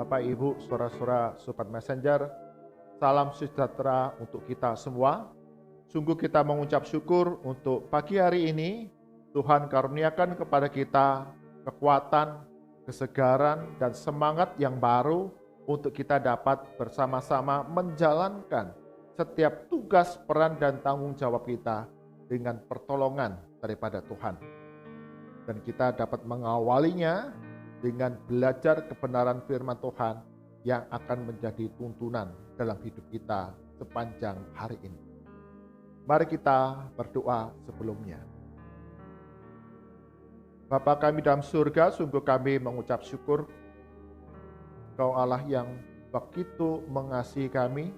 Bapak, Ibu, saudara-saudara, Sobat Messenger, salam sejahtera untuk kita semua. Sungguh kita mengucap syukur untuk pagi hari ini, Tuhan karuniakan kepada kita kekuatan, kesegaran, dan semangat yang baru untuk kita dapat bersama-sama menjalankan setiap tugas, peran, dan tanggung jawab kita dengan pertolongan daripada Tuhan. Dan kita dapat mengawalinya dengan belajar kebenaran firman Tuhan yang akan menjadi tuntunan dalam hidup kita sepanjang hari ini. Mari kita berdoa sebelumnya. Bapa kami dalam surga, sungguh kami mengucap syukur Engkau Allah yang begitu mengasihi kami,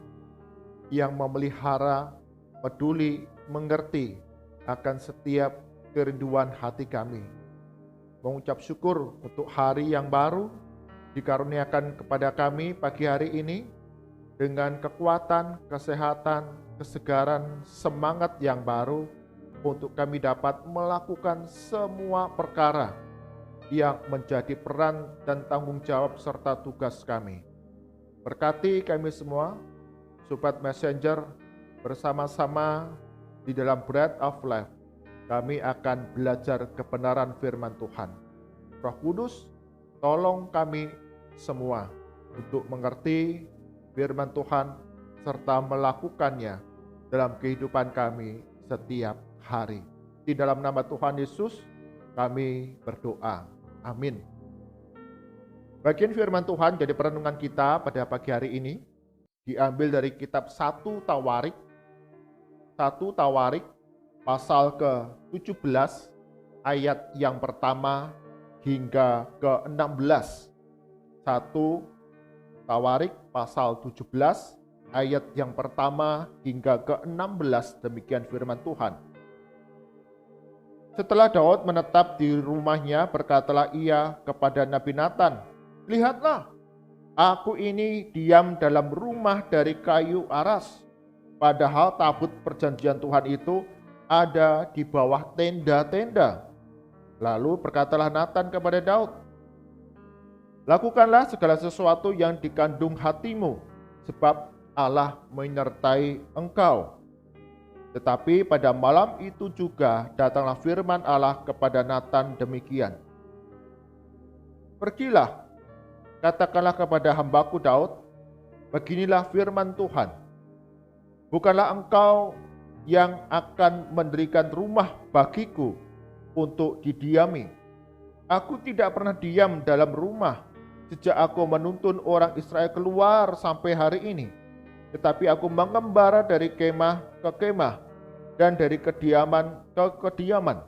yang memelihara, peduli, mengerti akan setiap kerinduan hati kami. Mengucap syukur untuk hari yang baru dikaruniakan kepada kami pagi hari ini dengan kekuatan, kesehatan, kesegaran, semangat yang baru untuk kami dapat melakukan semua perkara yang menjadi peran dan tanggung jawab serta tugas kami. Berkati kami semua, Sobat Messenger, bersama-sama di dalam Bread of Life. Kami akan belajar kebenaran firman Tuhan. Roh Kudus, tolong kami semua untuk mengerti firman Tuhan serta melakukannya dalam kehidupan kami setiap hari. Di dalam nama Tuhan Yesus kami berdoa. Amin. Bagian firman Tuhan jadi perenungan kita pada pagi hari ini diambil dari kitab 1 Tawarik. 1 Tawarik pasal ke-17 ayat yang pertama hingga ke-16. 1 Tawarik pasal 17 ayat yang pertama hingga ke-16, demikian firman Tuhan. Setelah Daud menetap di rumahnya, berkatalah ia kepada Nabi Nathan, "Lihatlah, aku ini diam dalam rumah dari kayu aras, padahal tabut perjanjian Tuhan itu ada di bawah tenda-tenda." Lalu berkatalah Nathan kepada Daud, "Lakukanlah segala sesuatu yang dikandung hatimu, sebab Allah menyertai engkau." Tetapi pada malam itu juga datanglah firman Allah kepada Nathan demikian, "Pergilah, katakanlah kepada hambaku Daud, beginilah firman Tuhan, bukanlah engkau yang akan mendirikan rumah bagiku untuk didiami. Aku tidak pernah diam dalam rumah sejak aku menuntun orang Israel keluar sampai hari ini. Tetapi aku mengembara dari kemah ke kemah dan dari kediaman ke kediaman.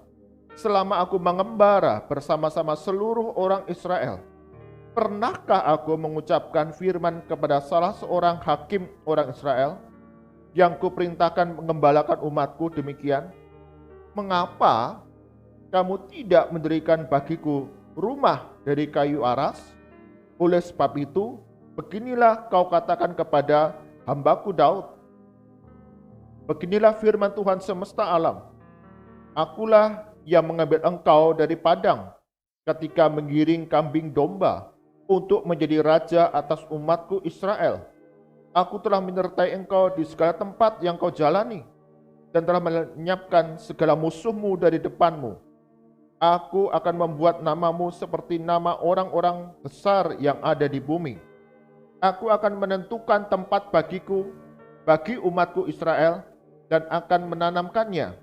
Selama aku mengembara bersama-sama seluruh orang Israel, pernahkah aku mengucapkan firman kepada salah seorang hakim orang Israel yang kuperintahkan mengembalakan umatku demikian, mengapa kamu tidak mendirikan bagiku rumah dari kayu aras? Oleh sebab itu, beginilah kau katakan kepada hambaku Daud, beginilah firman Tuhan semesta alam, akulah yang mengambil engkau dari padang ketika menggiring kambing domba untuk menjadi raja atas umatku Israel. Aku telah menyertai engkau di segala tempat yang kau jalani dan telah melenyapkan segala musuhmu dari depanmu. Aku akan membuat namamu seperti nama orang-orang besar yang ada di bumi. Aku akan menentukan tempat bagiku, bagi umatku Israel, dan akan menanamkannya,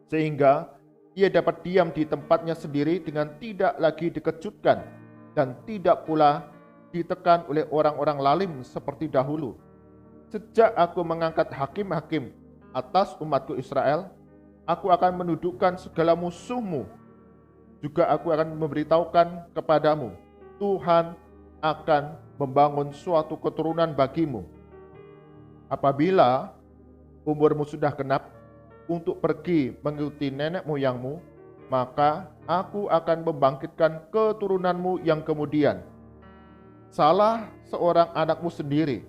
sehingga ia dapat diam di tempatnya sendiri dengan tidak lagi dikejutkan dan tidak pula ditekan oleh orang-orang lalim seperti dahulu. Sejak aku mengangkat hakim-hakim atas umatku Israel, aku akan menundukkan segala musuhmu. Juga aku akan memberitahukan kepadamu, Tuhan akan membangun suatu keturunan bagimu. Apabila umurmu sudah genap untuk pergi mengikuti nenek moyangmu, maka aku akan membangkitkan keturunanmu yang kemudian, salah seorang anakmu sendiri,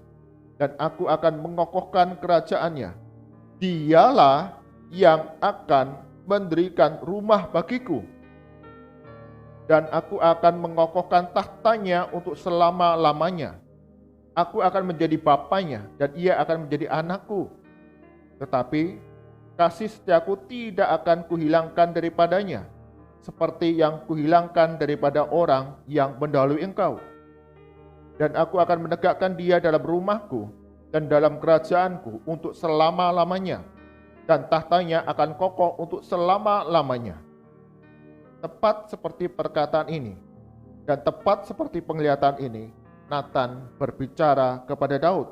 dan aku akan mengokohkan kerajaannya. Dialah yang akan mendirikan rumah bagiku. dan aku akan mengokohkan tahtanya untuk selama-lamanya. Aku akan menjadi bapanya, dan ia akan menjadi anakku. Tetapi kasih setiaku tidak akan kuhilangkan daripadanya, seperti yang kuhilangkan daripada orang yang mendahului engkau. Dan aku akan menegakkan dia dalam rumahku dan dalam kerajaanku untuk selama-lamanya, dan tahtanya akan kokoh untuk selama-lamanya. Tepat seperti perkataan ini, dan tepat seperti penglihatan ini, Nathan berbicara kepada Daud.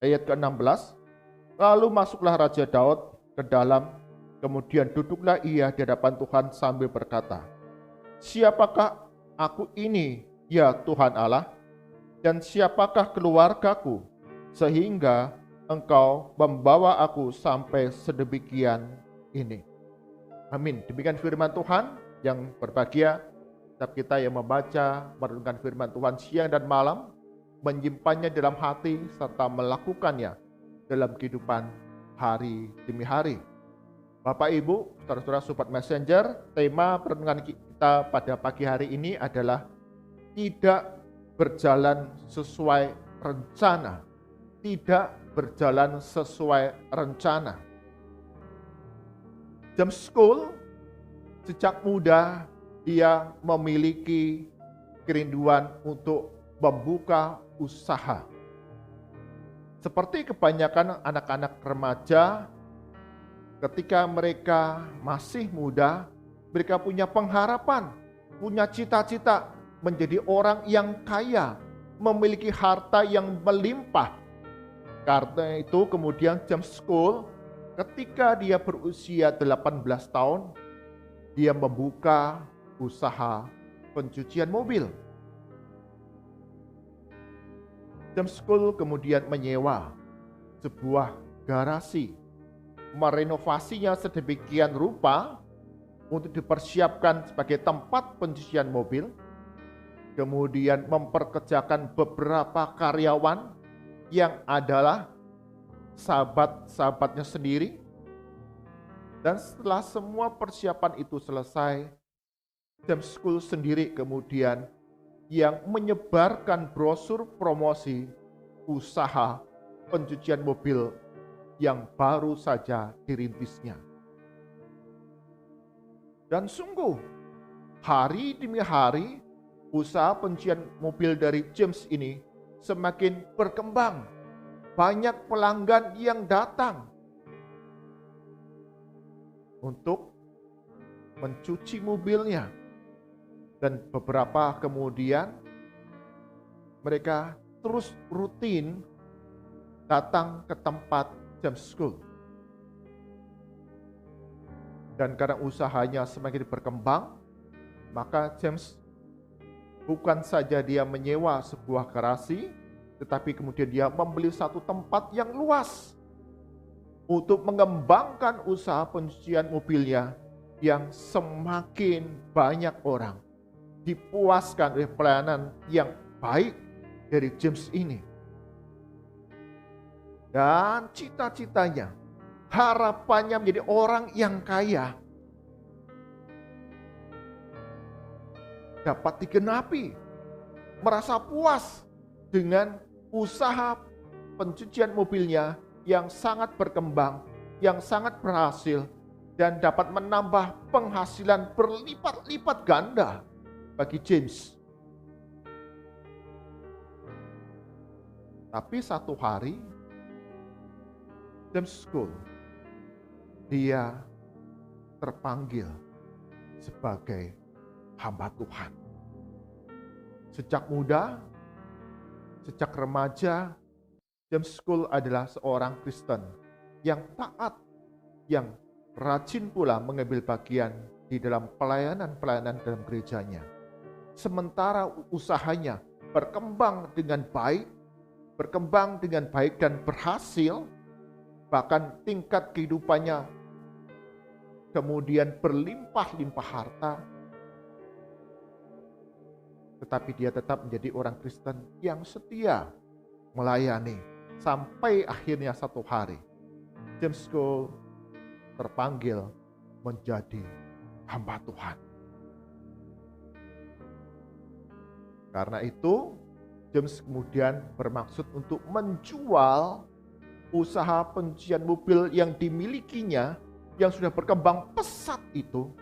Ayat ke-16, lalu masuklah Raja Daud ke dalam, kemudian duduklah ia di hadapan Tuhan sambil berkata, siapakah aku ini, ya Tuhan Allah, dan siapakah keluargaku, sehingga engkau membawa aku sampai sedemikian ini. Amin. Demikian firman Tuhan yang berbahagia. Setiap kita yang membaca, merenungkan firman Tuhan siang dan malam, menyimpannya dalam hati, serta melakukannya dalam kehidupan hari demi hari. Bapak, Ibu, saudara-saudara Sobat Messenger, tema perenungan kita pada pagi hari ini adalah tidak berjalan sesuai rencana. Tidak berjalan sesuai rencana. James Cole sejak muda dia memiliki kerinduan untuk membuka usaha. Seperti kebanyakan anak-anak remaja, ketika mereka masih muda, mereka punya pengharapan, punya cita-cita menjadi orang yang kaya, memiliki harta yang melimpah. Karena itu kemudian James Cole ketika dia berusia 18 tahun, dia membuka usaha pencucian mobil. James Cole kemudian menyewa sebuah garasi, merenovasinya sedemikian rupa untuk dipersiapkan sebagai tempat pencucian mobil, kemudian memperkerjakan beberapa karyawan yang adalah sahabat-sahabatnya sendiri. Dan setelah semua persiapan itu selesai, James Cole sendiri kemudian yang menyebarkan brosur promosi usaha pencucian mobil yang baru saja dirintisnya. Dan sungguh, hari demi hari, usaha pencucian mobil dari James ini semakin berkembang. Banyak pelanggan yang datang untuk mencuci mobilnya. Dan beberapa kemudian mereka terus rutin datang ke tempat James Cole. Dan karena usahanya semakin berkembang, maka James bukan saja dia menyewa sebuah garasi, tetapi kemudian dia membeli satu tempat yang luas untuk mengembangkan usaha pencucian mobilnya yang semakin banyak orang dipuaskan oleh pelayanan yang baik dari James ini. Dan cita-citanya, harapannya menjadi orang yang kaya dapat digenapi, merasa puas dengan usaha pencucian mobilnya yang sangat berkembang, yang sangat berhasil, dan dapat menambah penghasilan berlipat-lipat ganda bagi James. Tapi satu hari, James Cole, dia terpanggil sebagai hamba Tuhan. Sejak muda, sejak remaja, James Cole adalah seorang Kristen yang taat, yang rajin pula mengambil bagian di dalam pelayanan-pelayanan dalam gerejanya. Sementara usahanya berkembang dengan baik dan berhasil, bahkan tingkat kehidupannya kemudian berlimpah-limpah harta, tetapi dia tetap menjadi orang Kristen yang setia melayani sampai akhirnya satu hari James Cole terpanggil menjadi hamba Tuhan. Karena itu, James kemudian bermaksud untuk menjual usaha pencucian mobil yang dimilikinya, yang sudah berkembang pesat itu,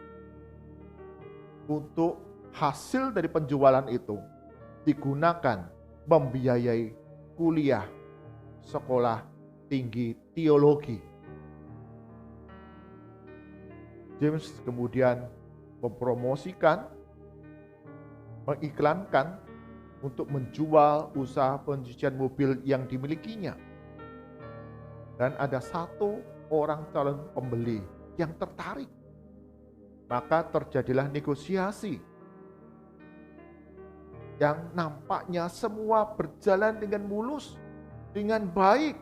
untuk hasil dari penjualan itu digunakan membiayai kuliah sekolah tinggi teologi. James kemudian mempromosikan, mengiklankan untuk menjual usaha pencucian mobil yang dimilikinya. Dan ada satu orang calon pembeli yang tertarik. Maka terjadilah negosiasi yang nampaknya semua berjalan dengan mulus, dengan baik.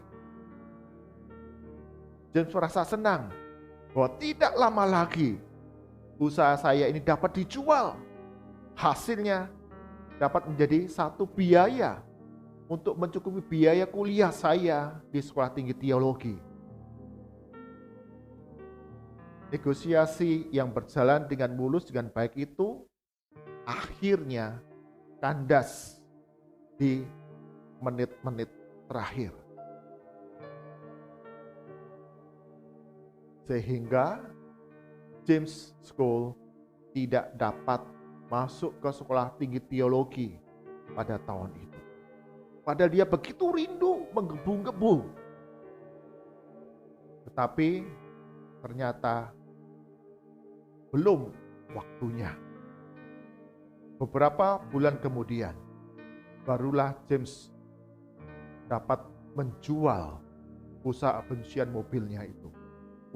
James merasa senang bahwa tidak lama lagi usaha saya ini dapat dijual. Hasilnya dapat menjadi satu biaya untuk mencukupi biaya kuliah saya di sekolah tinggi teologi. Negosiasi yang berjalan dengan mulus, dengan baik itu akhirnya kandas di menit-menit terakhir. Sehingga James School tidak dapat masuk ke sekolah tinggi teologi pada tahun itu. Padahal dia begitu rindu, menggebu-gebu. Tetapi ternyata belum waktunya. Beberapa bulan kemudian, barulah James dapat menjual usaha pencucian mobilnya itu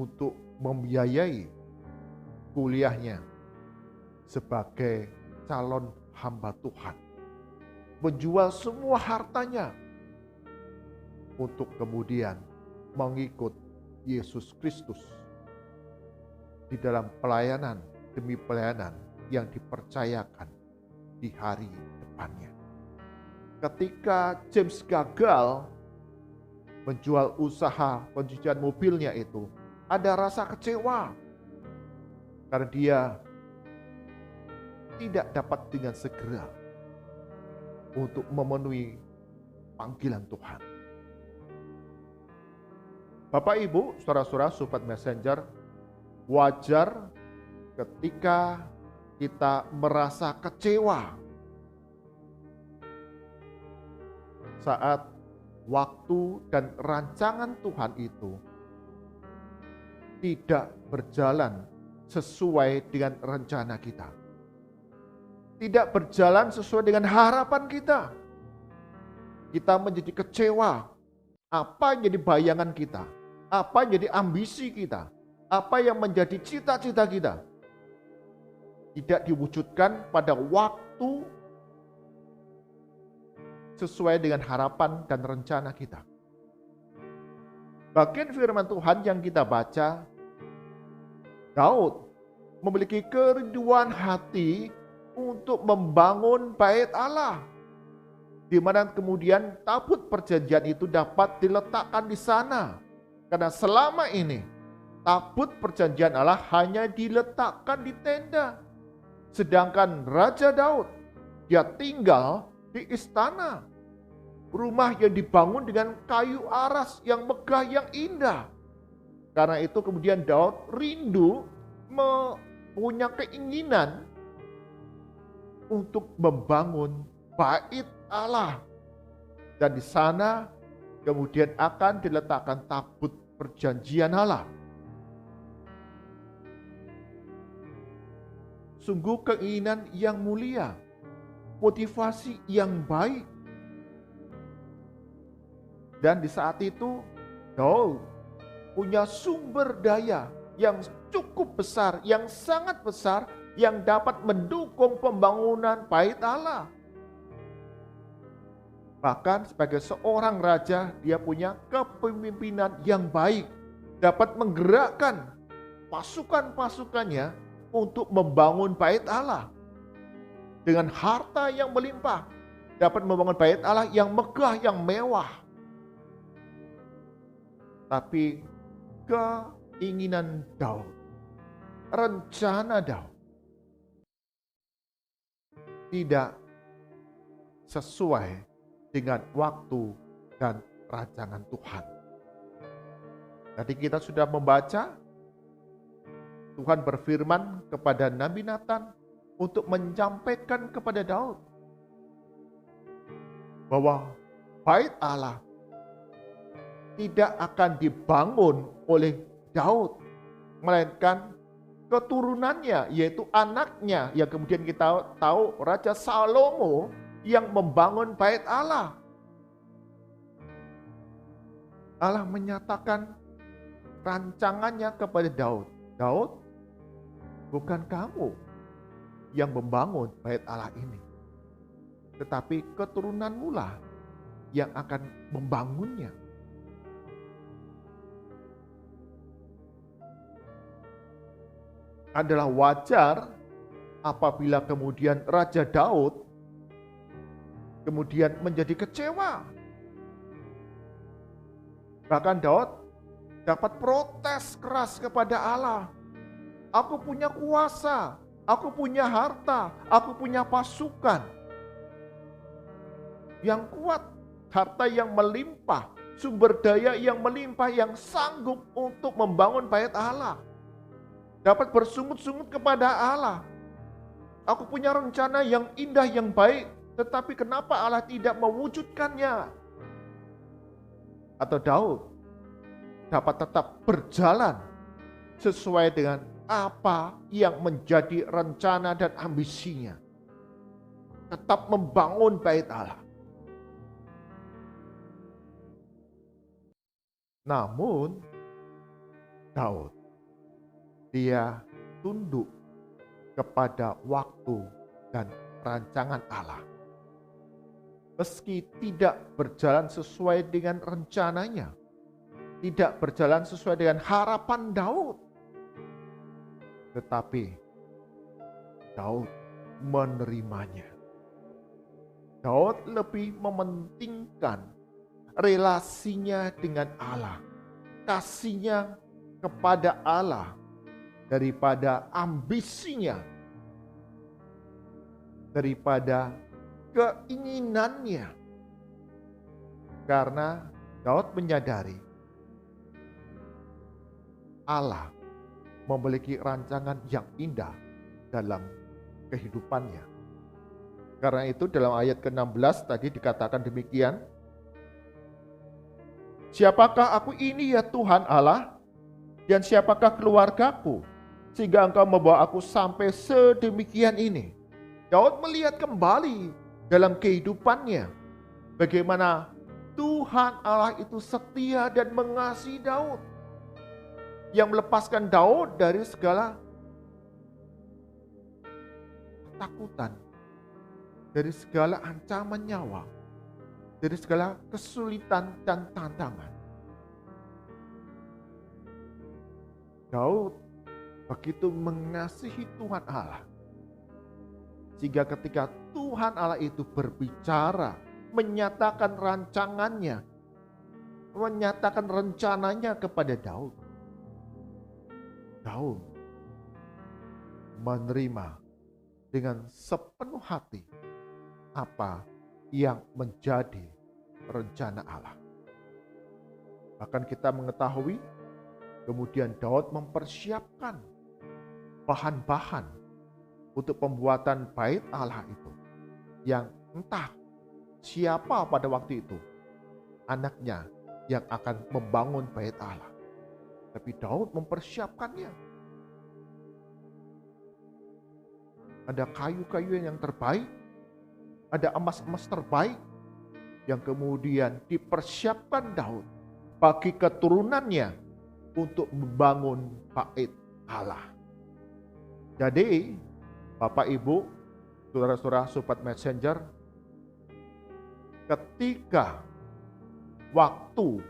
untuk membiayai kuliahnya sebagai calon hamba Tuhan. Menjual semua hartanya untuk kemudian mengikut Yesus Kristus di dalam pelayanan demi pelayanan yang dipercayakan di hari depannya. Ketika James gagal menjual usaha pencucian mobilnya itu, ada rasa kecewa karena dia tidak dapat dengan segera untuk memenuhi panggilan Tuhan. Bapak, Ibu, saudara-saudara, sobat messenger, wajar ketika kita merasa kecewa saat waktu dan rancangan Tuhan itu tidak berjalan sesuai dengan rencana kita. Tidak berjalan sesuai dengan harapan kita. Kita menjadi kecewa. Apa yang jadi bayangan kita? Apa yang jadi ambisi kita? Apa yang menjadi cita-cita kita? Tidak diwujudkan pada waktu sesuai dengan harapan dan rencana kita. Bagian firman Tuhan yang kita baca, Daud memiliki kerinduan hati untuk membangun bait Allah, di mana kemudian tabut perjanjian itu dapat diletakkan di sana. Karena selama ini tabut perjanjian Allah hanya diletakkan di tenda. Sedangkan Raja Daud, dia tinggal di istana. Rumah yang dibangun dengan kayu aras yang megah, yang indah. Karena itu kemudian Daud rindu, punya keinginan untuk membangun bait Allah. Dan di sana kemudian akan diletakkan tabut perjanjian Allah. Sungguh keinginan yang mulia, motivasi yang baik. Dan di saat itu Daud punya sumber daya yang cukup besar, yang sangat besar, yang dapat mendukung pembangunan bait Allah. Bahkan sebagai seorang raja, dia punya kepemimpinan yang baik, dapat menggerakkan pasukan-pasukannya untuk membangun bait Allah. Dengan harta yang melimpah, dapat membangun bait Allah yang megah, yang mewah. Tapi keinginan Daud, rencana Daud tidak sesuai dengan waktu dan rancangan Tuhan. Tadi kita sudah membaca, Tuhan berfirman kepada Nabi Nathan untuk menyampaikan kepada Daud bahwa bait Allah tidak akan dibangun oleh Daud, melainkan keturunannya, yaitu anaknya yang kemudian kita tahu Raja Salomo yang membangun bait Allah. Allah menyatakan rancangannya kepada Daud. Daud, bukan kamu yang membangun bait Allah ini, tetapi keturunanmu lah yang akan membangunnya. Adalah wajar apabila kemudian Raja Daud kemudian menjadi kecewa. Bahkan Daud dapat protes keras kepada Allah. Aku punya kuasa, aku punya harta, aku punya pasukan yang kuat, harta yang melimpah, sumber daya yang melimpah, yang sanggup untuk membangun bait Allah. Dapat bersungut-sungut kepada Allah. Aku punya rencana yang indah, yang baik, tetapi kenapa Allah tidak mewujudkannya? Atau Daud dapat tetap berjalan sesuai dengan apa yang menjadi rencana dan ambisinya. Tetap membangun bait Allah. Namun Daud, dia tunduk kepada waktu dan rancangan Allah. Meski tidak berjalan sesuai dengan rencananya, tidak berjalan sesuai dengan harapan Daud, tetapi Daud menerimanya. Daud lebih mementingkan relasinya dengan Allah, kasihnya kepada Allah, daripada ambisinya, daripada keinginannya. Karena Daud menyadari Allah memiliki rancangan yang indah dalam kehidupannya. Karena itu dalam ayat ke-16 tadi dikatakan demikian, siapakah aku ini ya Tuhan Allah, dan siapakah keluargaku, sehingga engkau membawa aku sampai sedemikian ini. Daud melihat kembali dalam kehidupannya, bagaimana Tuhan Allah itu setia dan mengasihi Daud, yang melepaskan Daud dari segala ketakutan, dari segala ancaman nyawa, dari segala kesulitan dan tantangan. Daud begitu mengasihi Tuhan Allah, sehingga ketika Tuhan Allah itu berbicara, menyatakan rancangannya, menyatakan rencananya kepada Daud, Daud menerima dengan sepenuh hati apa yang menjadi rencana Allah. Bahkan kita mengetahui kemudian Daud mempersiapkan bahan-bahan untuk pembuatan bait Allah itu, yang entah siapa pada waktu itu anaknya yang akan membangun bait Allah. Tapi Daud mempersiapkannya. Ada kayu-kayu yang terbaik, ada emas-emas terbaik yang kemudian dipersiapkan Daud bagi keturunannya untuk membangun bait Allah. Jadi, Bapak Ibu, saudara-saudara sobat messenger, ketika waktu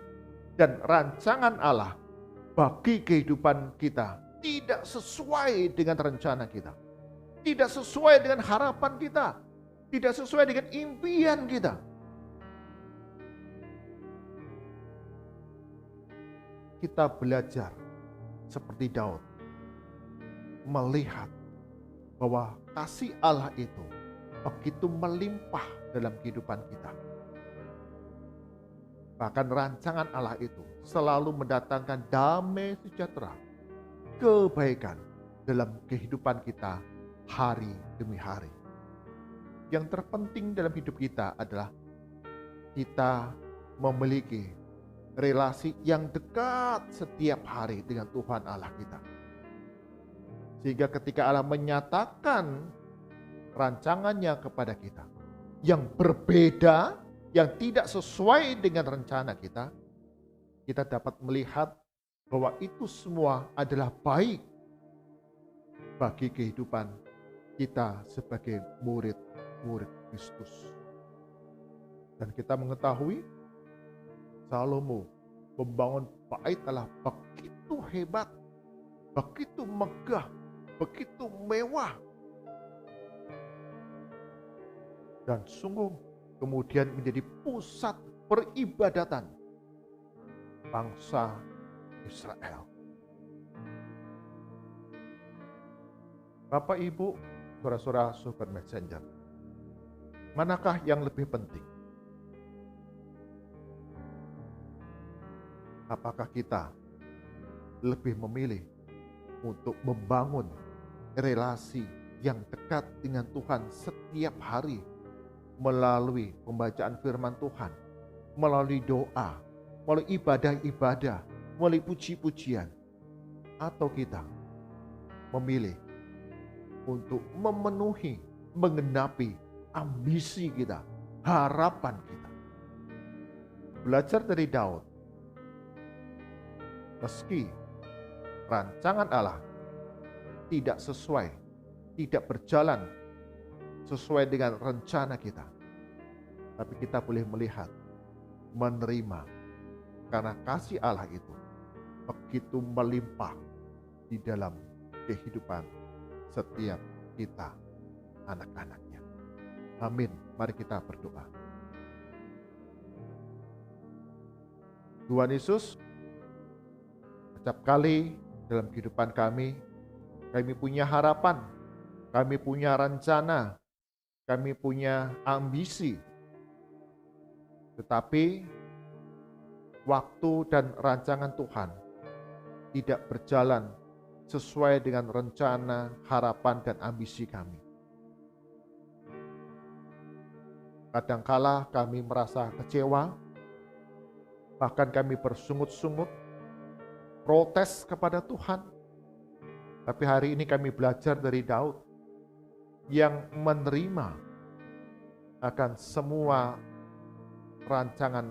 dan rancangan Allah bagi kehidupan kita tidak sesuai dengan rencana kita, tidak sesuai dengan harapan kita, tidak sesuai dengan impian kita, kita belajar seperti Daud, melihat bahwa kasih Allah itu begitu melimpah dalam kehidupan kita. Bahkan rancangan Allah itu selalu mendatangkan damai sejahtera, kebaikan dalam kehidupan kita hari demi hari. Yang terpenting dalam hidup kita adalah kita memiliki relasi yang dekat setiap hari dengan Tuhan Allah kita. Sehingga ketika Allah menyatakan rancangannya kepada kita yang berbeda, yang tidak sesuai dengan rencana kita, kita dapat melihat bahwa itu semua adalah baik bagi kehidupan kita sebagai murid-murid Kristus. Dan kita mengetahui Salomo membangun bait Allah begitu hebat, begitu megah, begitu mewah. Dan sungguh kemudian menjadi pusat peribadatan bangsa Israel. Bapak, Ibu, saudara-saudara Sobat Messenger, manakah yang lebih penting? Apakah kita lebih memilih untuk membangun relasi yang dekat dengan Tuhan setiap hari melalui pembacaan firman Tuhan, melalui doa, melalui ibadah-ibadah, melalui puji-pujian, atau kita memilih untuk memenuhi, menggenapi ambisi kita, harapan kita. Belajar dari Daud, meski rancangan Allah tidak sesuai, tidak berjalan sesuai dengan rencana kita, tapi kita boleh melihat, menerima, karena kasih Allah itu begitu melimpah di dalam kehidupan setiap kita, anak-anaknya. Amin. Mari kita berdoa. Tuhan Yesus, setiap kali dalam kehidupan kami punya harapan, kami punya rencana, kami punya ambisi, tetapi waktu dan rancangan Tuhan tidak berjalan sesuai dengan rencana, harapan, dan ambisi kami. Kadangkala kami merasa kecewa, bahkan kami bersungut-sungut, protes kepada Tuhan. Tapi hari ini kami belajar dari Daud yang menerima akan semua rancangan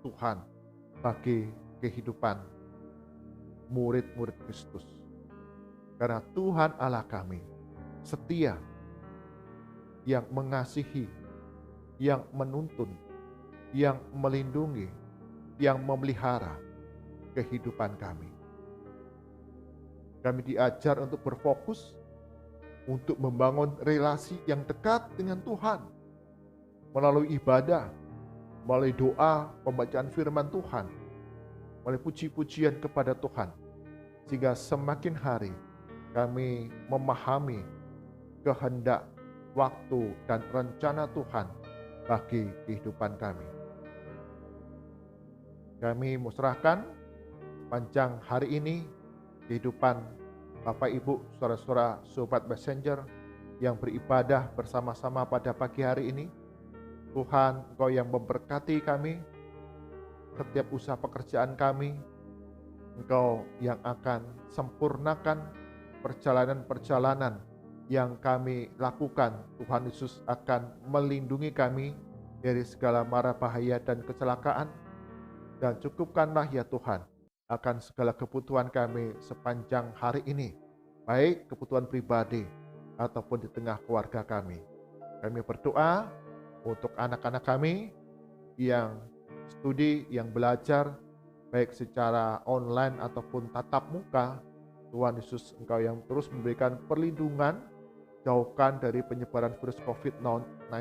Tuhan bagi kehidupan murid-murid Kristus. Karena Tuhan Allah kami setia, yang mengasihi, yang menuntun, yang melindungi, yang memelihara kehidupan kami. Kami diajar untuk berfokus, untuk membangun relasi yang dekat dengan Tuhan, melalui ibadah, melalui doa, pembacaan firman Tuhan, melalui puji-pujian kepada Tuhan, sehingga semakin hari kami memahami kehendak, waktu, dan rencana Tuhan bagi kehidupan kami. Kami musrahkan panjang hari ini kehidupan Bapak, Ibu, saudara-saudara, Sobat Messenger yang beribadah bersama-sama pada pagi hari ini. Tuhan, Engkau yang memberkati kami, setiap usaha pekerjaan kami. Engkau yang akan sempurnakan perjalanan-perjalanan yang kami lakukan. Tuhan Yesus akan melindungi kami dari segala mara bahaya dan kecelakaan. Dan cukupkanlah ya Tuhan akan segala kebutuhan kami sepanjang hari ini, baik kebutuhan pribadi ataupun di tengah keluarga kami. Kami berdoa untuk anak-anak kami yang studi, yang belajar, baik secara online ataupun tatap muka. Tuhan Yesus, Engkau yang terus memberikan perlindungan, jauhkan dari penyebaran virus COVID-19,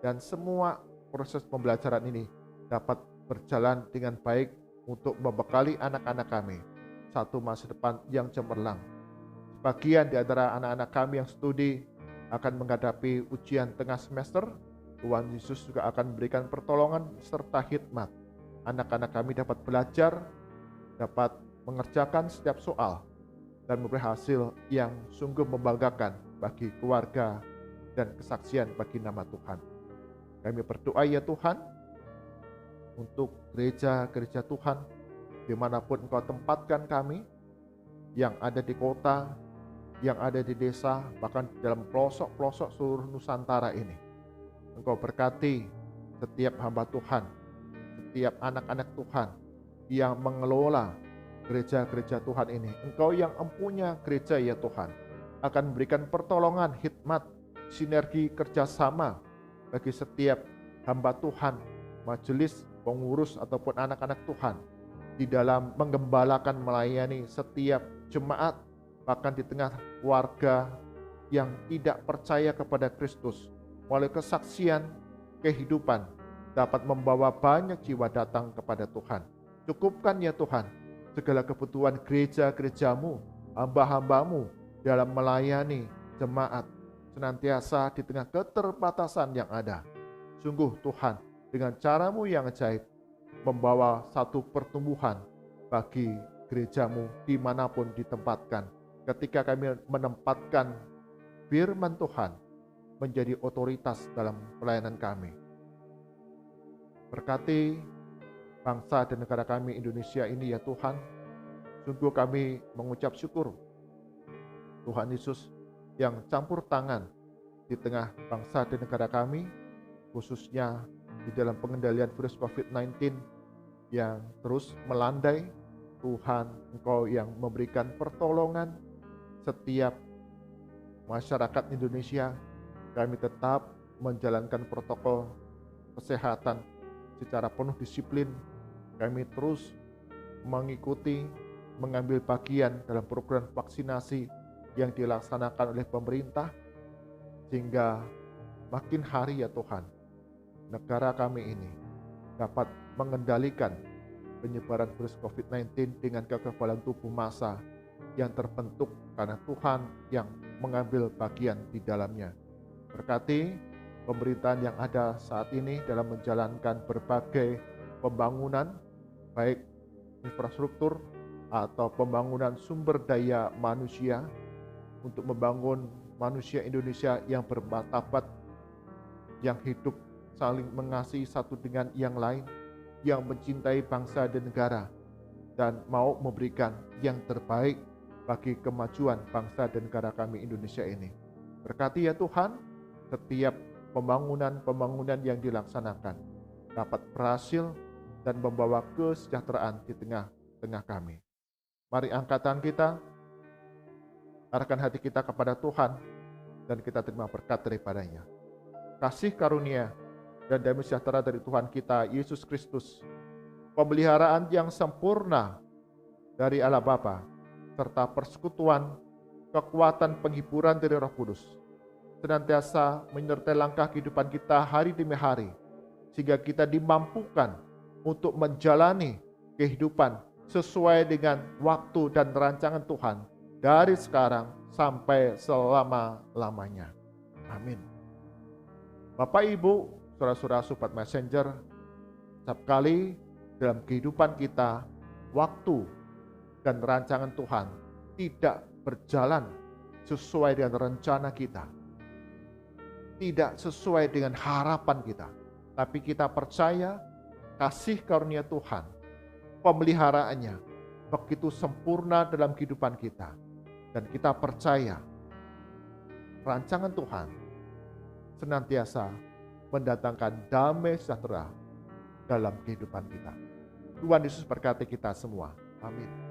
dan semua proses pembelajaran ini dapat berjalan dengan baik untuk membekali anak-anak kami satu masa depan yang cemerlang. Sebagian di antara anak-anak kami yang studi akan menghadapi ujian tengah semester, Tuhan Yesus juga akan memberikan pertolongan serta hikmat. Anak-anak kami dapat belajar, dapat mengerjakan setiap soal, dan memberi hasil yang sungguh membanggakan bagi keluarga dan kesaksian bagi nama Tuhan. Kami berdoa ya Tuhan, untuk gereja-gereja Tuhan, dimanapun Engkau tempatkan kami, yang ada di kota, yang ada di desa, bahkan dalam pelosok-pelosok seluruh Nusantara ini. Engkau berkati setiap hamba Tuhan, setiap anak-anak Tuhan yang mengelola gereja-gereja Tuhan ini. Engkau yang empunya gereja ya Tuhan, akan memberikan pertolongan, hikmat, sinergi kerjasama bagi setiap hamba Tuhan, majelis, pengurus ataupun anak-anak Tuhan di dalam menggembalakan, melayani setiap jemaat, bahkan di tengah warga yang tidak percaya kepada Kristus. Melalui kesaksian kehidupan dapat membawa banyak jiwa datang kepada Tuhan. Cukupkan ya Tuhan segala kebutuhan gereja-gerejamu, hamba-hambamu dalam melayani jemaat senantiasa di tengah keterbatasan yang ada. Sungguh Tuhan, dengan caramu yang ajaib, membawa satu pertumbuhan bagi gerejamu dimanapun ditempatkan. Ketika kami menempatkan firman Tuhan menjadi otoritas dalam pelayanan kami. Berkati bangsa dan negara kami Indonesia ini ya Tuhan. Sungguh kami mengucap syukur Tuhan Yesus yang campur tangan di tengah bangsa dan negara kami, khususnya di dalam pengendalian virus COVID-19 yang terus melandai. Tuhan, Engkau yang memberikan pertolongan setiap masyarakat Indonesia. Kami tetap menjalankan protokol kesehatan secara penuh disiplin. Kami terus mengikuti, mengambil bagian dalam program vaksinasi yang dilaksanakan oleh pemerintah, sehingga makin hari ya Tuhan, negara kami ini dapat mengendalikan penyebaran virus COVID-19 dengan kekebalan tubuh massa yang terbentuk karena Tuhan yang mengambil bagian di dalamnya. Berkati pemerintahan yang ada saat ini dalam menjalankan berbagai pembangunan, baik infrastruktur atau pembangunan sumber daya manusia untuk membangun manusia Indonesia yang bermartabat, yang hidup saling mengasihi satu dengan yang lain, yang mencintai bangsa dan negara, dan mau memberikan yang terbaik bagi kemajuan bangsa dan negara kami Indonesia ini. Berkati ya Tuhan, setiap pembangunan yang dilaksanakan dapat berhasil dan membawa kesejahteraan di tengah-tengah kami. Mari angkatan kita, arahkan hati kita kepada Tuhan, dan kita terima berkat daripadanya. Kasih karunia dan damai sejahtera dari Tuhan kita Yesus Kristus, pemeliharaan yang sempurna dari Allah Bapa, serta persekutuan, kekuatan penghiburan dari Roh Kudus, senantiasa menyertai langkah kehidupan kita hari demi hari, sehingga kita dimampukan untuk menjalani kehidupan sesuai dengan waktu dan rancangan Tuhan dari sekarang sampai selama-lamanya. Amin. Bapak, Ibu, saudara-saudara sobat messenger, setiap kali dalam kehidupan kita, waktu dan rancangan Tuhan tidak berjalan sesuai dengan rencana kita, tidak sesuai dengan harapan kita, tapi kita percaya kasih karunia Tuhan, pemeliharaannya begitu sempurna dalam kehidupan kita, dan kita percaya rancangan Tuhan senantiasa mendatangkan damai sejahtera dalam kehidupan kita. Tuhan Yesus berkati kita semua. Amin.